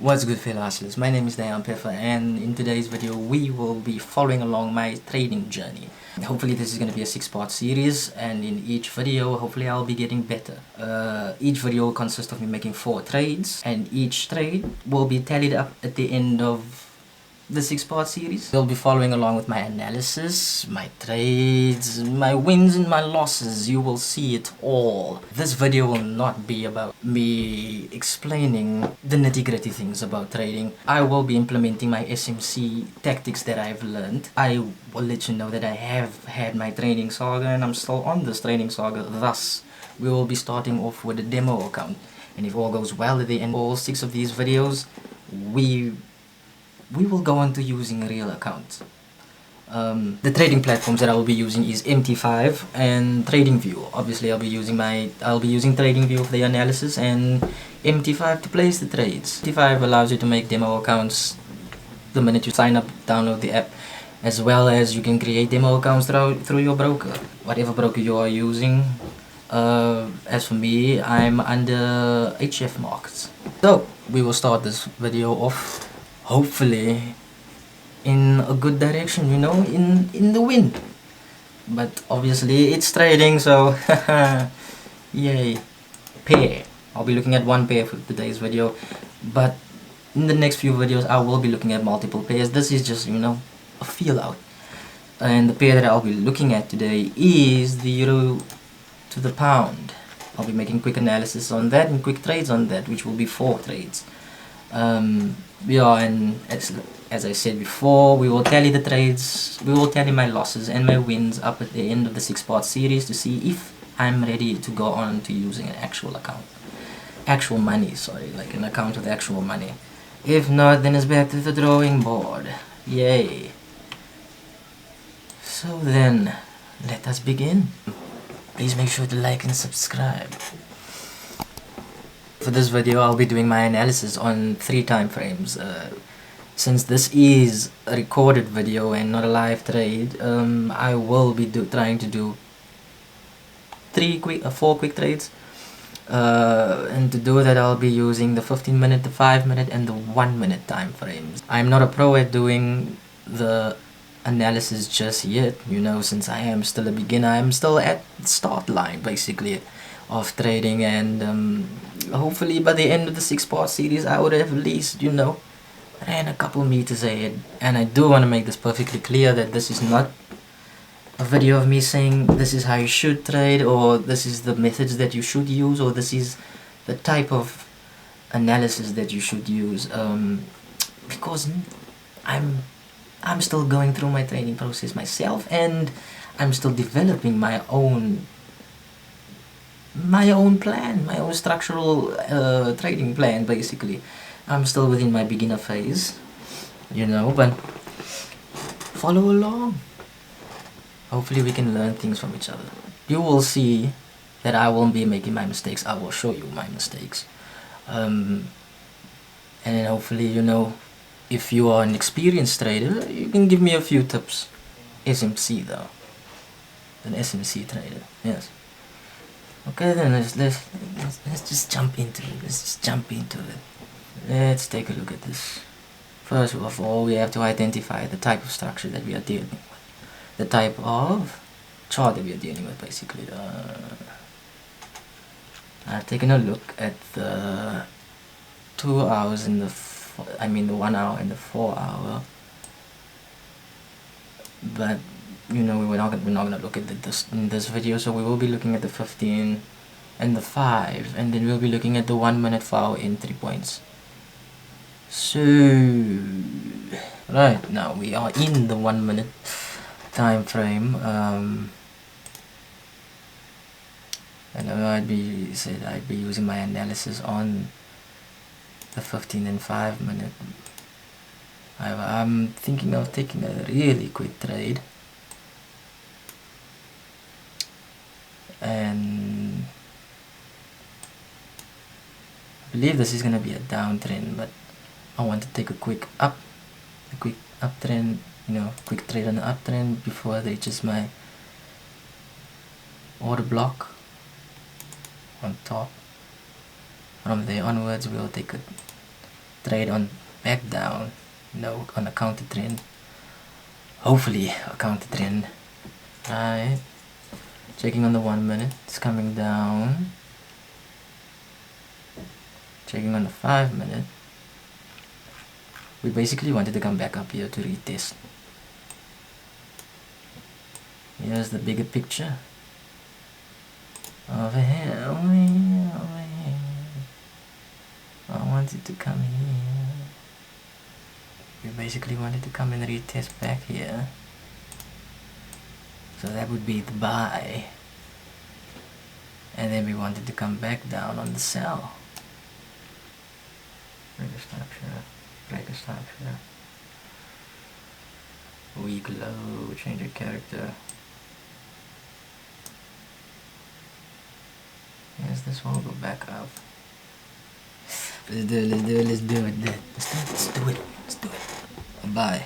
What's good, fellow hustlers? My name is dillonpeffer, and in today's video we will be following along my trading journey. Hopefully this is going to be a 6-part series, and in each video hopefully I'll be getting better. Each video will consist of me making 4 trades, and each trade will be tallied up at the end of the 6-part series. You'll be following along with my analysis, my trades, my wins and my losses. You will see it all. This video will not be about me explaining the nitty-gritty things about trading. I will be implementing my SMC tactics that I've learned. I will let you know that I have had my training saga and I'm still on this training saga. Thus, we will be starting off with a demo account. And if all goes well at the end of all 6 of these videos, we will go on to using real accounts. The trading platforms that I will be using is MT5 and TradingView. Obviously I'll be using TradingView for the analysis and MT5 to place the trades. MT5 allows you to make demo accounts the minute you sign up, download the app, as well as you can create demo accounts through your broker, whatever broker you are using. As for me, I'm under HF markets. So we will start this video off hopefully in a good direction, you know, in the win. But obviously it's trading, so yay. Pair. I'll be looking at one pair for today's video, but in the next few videos I will be looking at multiple pairs. This is just, you know, a feel out. And the pair that I'll be looking at today is the euro to the pound. I'll be making quick analysis on that and quick trades on that, which will be 4 trades. And as I said before, we will tally the trades, we will tally my losses and my wins up at the end of the 6-part series to see if I'm ready to go on to using an actual account. Actual money, sorry, like an account with actual money. If not, then it's back to the drawing board. Yay. So then, let us begin. Please make sure to like and subscribe. For this video I'll be doing my analysis on 3 time frames. Since this is a recorded video and not a live trade, I will be trying to do 4 quick trades. And to do that I'll be using the 15-minute, the 5-minute and the 1-minute time frames. I'm not a pro at doing the analysis just yet, you know, since I am still a beginner. I'm still at the start line basically of trading, and hopefully by the end of the 6-part series I would have at least, you know, ran a couple meters ahead. And I do want to make this perfectly clear that this is not a video of me saying this is how you should trade, or this is the methods that you should use, or this is the type of analysis that you should use, because I'm still going through my training process myself, and I'm still developing my own plan, my own structural trading plan basically. I'm still within my beginner phase, you know, but follow along. Hopefully we can learn things from each other. You will see that I won't be making my mistakes. I will show you my mistakes. And then hopefully, you know, if you are an experienced trader, you can give me a few tips. SMC though. An SMC trader, yes. Okay, then let's just jump into it. Let's take a look at this. First of all, we have to identify the type of structure that we are dealing with. The type of chart that we are dealing with, basically. I've taken a look at the 2 hours and the 1 hour and the 4 hour. But you know, we're not gonna look at this in this video, so we will be looking at the 15 and the 5, and then we'll be looking at the 1-minute for our entry points. So right now we are in the 1-minute time frame, and I'd be using my analysis on the 15 and 5-minute. I'm thinking of taking a really quick trade, and I believe this is gonna be a downtrend, but I want to take a quick uptrend, you know, quick trade on the uptrend before it reaches my order block on top. From there onwards we'll take a trade on back down. No, on a counter trend. Hopefully a counter trend. Right. Checking on the 1 minute. It's coming down. Checking on the 5 minute. We basically wanted to come back up here to retest. Here's the bigger picture. Over here, over here, over here. I wanted to come here. We basically wanted to come and retest back here. So that would be the buy. And then we wanted to come back down on the sell. Break a structure. Break a structure. Weak low. Change of character. Yes, this one will go back up. Let's do it, let's do it, let's do it. Let's do it, let's do it. Bye.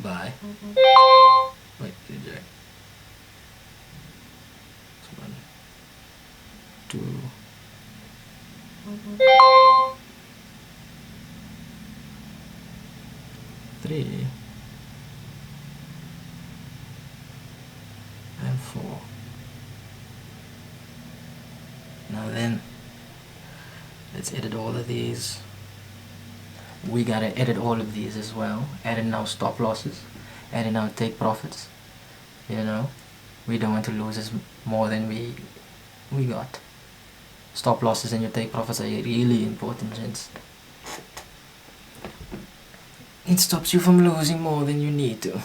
Bye. Wait, DJ. 1, 2. 3. And 4. Now then, let's edit all of these. We gotta edit all of these as well. Add in our stop losses, add in our take profits. You know, we don't want to lose as more than we got. Stop losses and your take profits are really important, gents. It stops you from losing more than you need to.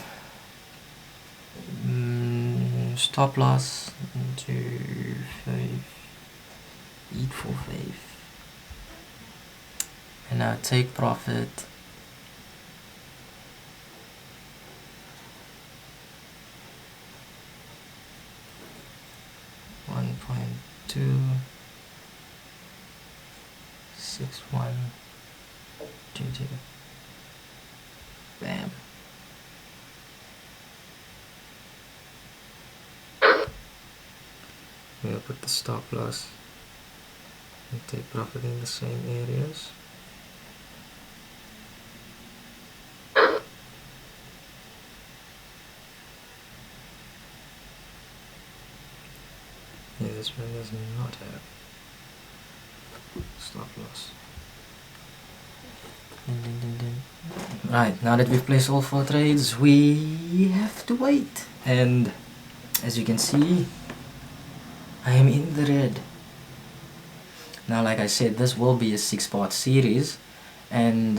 Stop loss 2, 5, eat for 5. And now take profit. $1.26122. Bam. We'll put the stop loss and take profit in the same areas. Yeah, this one does not have stop loss. Right, now that we've placed all 4 trades, we have to wait. And as you can see, I am in the red. Now, like I said, this will be a 6-part series, and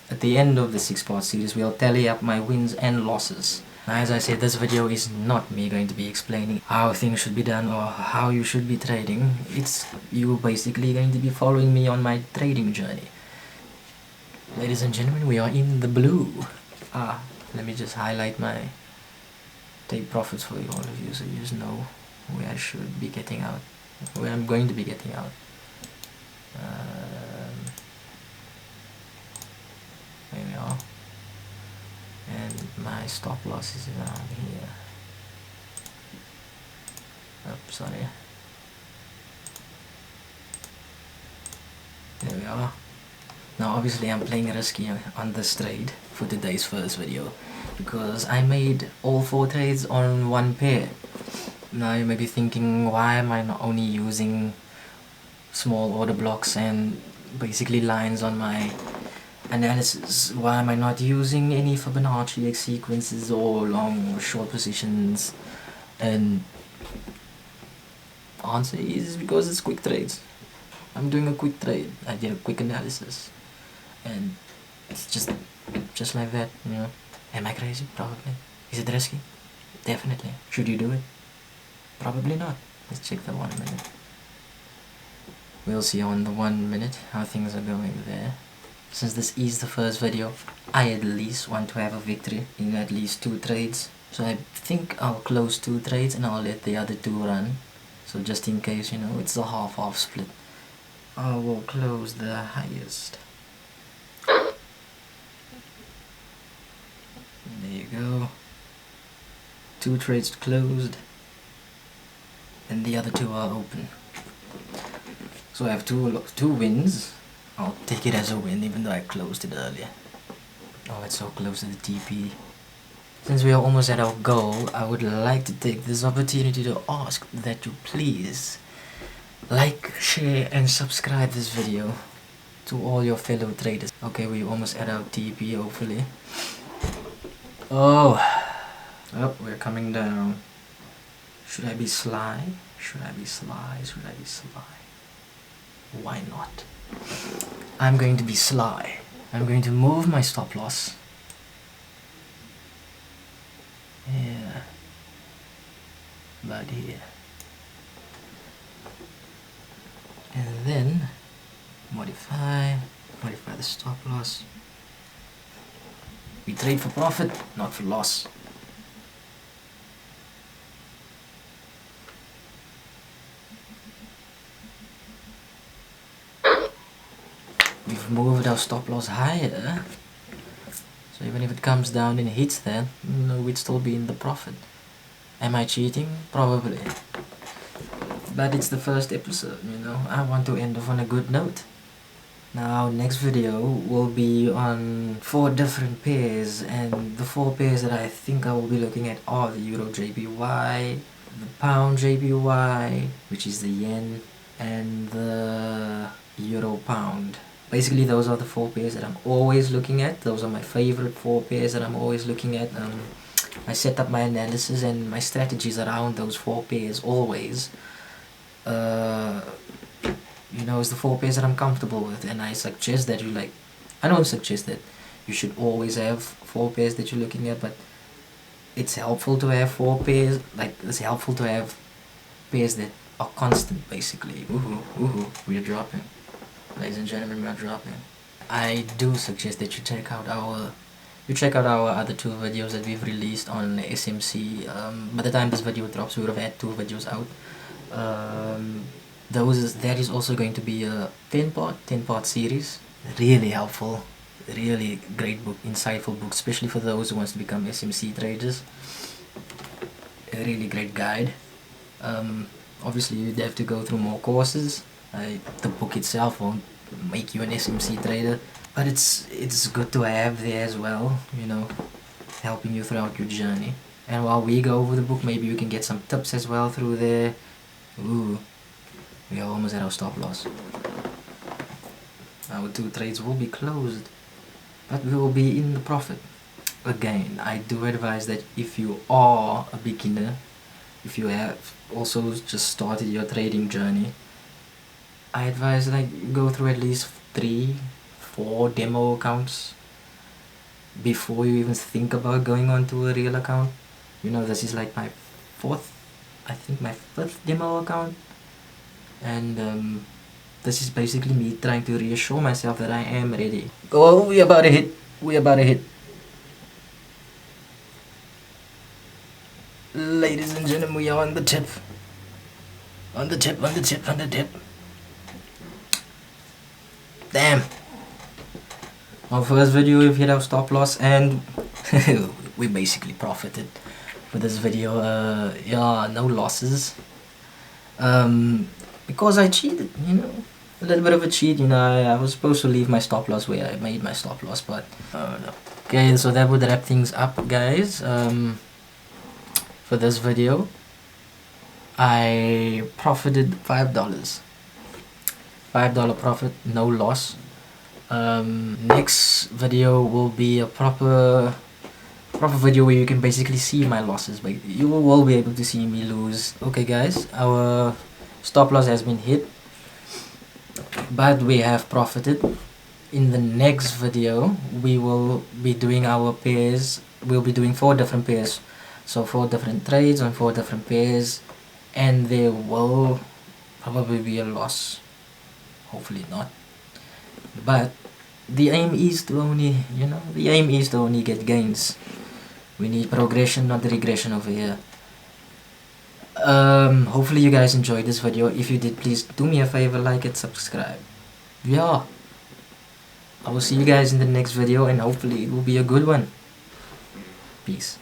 at the end of the 6-part series, we'll tally up my wins and losses. Now, as I said, this video is not me going to be explaining how things should be done or how you should be trading. It's you basically going to be following me on my trading journey. Ladies and gentlemen, we are in the blue. Let me just highlight my take profits for all of you, so you just know where I should be getting out, where I'm going to be getting out. There we are. And my stop loss is around here. Oh, sorry. There we are. Now obviously I'm playing risky on this trade for today's first video, because I made all 4 trades on 1 pair. Now you may be thinking, why am I not only using small order blocks and basically lines on my analysis? Why am I not using any Fibonacci sequences or long or short positions? And answer is because it's quick trades. I'm doing a quick trade. I did a quick analysis, and it's just like that, you know. Am I crazy? Probably. Is it risky? Definitely. Should you do it? Probably not. Let's check the 1 minute. We'll see on the 1 minute how things are going there. Since this is the first video, I at least want to have a victory in at least 2 trades. So I think I'll close 2 trades and I'll let the other 2 run. So just in case, you know, it's a half-half split, I will close the highest. There you go. 2 trades closed. and the other two are open. So I have two wins. I'll take it as a win even though I closed it earlier. Oh, it's so close to the TP. Since we are almost at our goal, I would like to take this opportunity to ask that you please like, share and subscribe this video to all your fellow traders. Okay, we're almost at our TP hopefully. Oh, we're coming down. Should I be sly? Should I be sly? Should I be sly? Why not? I'm going to be sly. I'm going to move my stop loss. Yeah. About here. And then modify the stop loss. We trade for profit, not for loss. We've moved our stop loss higher, so even if it comes down and hits that, we'd still be in the profit. Am I cheating? Probably. But it's the first episode, I want to end off on a good note. Now, next video will be on 4 different pairs, and the 4 pairs that I think I will be looking at are the Euro JPY, the Pound JPY, which is the Yen, and the Euro Pound. Basically, those are the 4 pairs that I'm always looking at. Those are my favorite 4 pairs that I'm always looking at. I set up my analysis and my strategies around those 4 pairs always. It's the 4 pairs that I'm comfortable with, and I suggest that I don't suggest that you should always have 4 pairs that you're looking at, but it's helpful to have 4 pairs. It's helpful to have pairs that are constant, basically. We're dropping. Ladies and gentlemen, we are dropping. I do suggest that you check out our other 2 videos that we've released on SMC. By the time this video drops, we would have had 2 videos out. That is also going to be a 10-part series. Really helpful, really great book, insightful book, especially for those who wants to become SMC traders. A really great guide. Obviously you'd have to go through more courses. The book itself won't make you an SMC trader, but it's good to have there as well, helping you throughout your journey. And while we go over the book, maybe you can get some tips as well through there. Ooh, we are almost at our stop loss. Our 2 trades will be closed, but we will be in the profit. Again, I do advise that if you are a beginner, if you have also just started your trading journey, I advise go through at least 3-4 demo accounts before you even think about going on to a real account. This is like my 5th demo account, and this is basically me trying to reassure myself that I am ready. Oh, we about to hit. Ladies and gentlemen, we are on the tip. Damn. Our first video, we've hit our stop loss, and we basically profited for this video. Yeah, no losses. Because I cheated, a little bit of a cheat. I was supposed to leave my stop loss where I made my stop loss, but no. Okay, so that would wrap things up, guys. For this video, I profited $5. $5 profit, no loss. Next video will be a proper video where you can basically see my losses, but you will be able to see me lose. Okay guys, our stop loss has been hit, but we have profited. In the next video, we will be doing our pairs. We'll be doing 4 different pairs, so 4 different trades on 4 different pairs, and there will probably be a loss. Hopefully not, but the aim is to only get gains. We need progression, not regression over here. Hopefully you guys enjoyed this video. If you did, please do me a favor, like it, subscribe. Yeah, I will see you guys in the next video, and hopefully it will be a good one. Peace.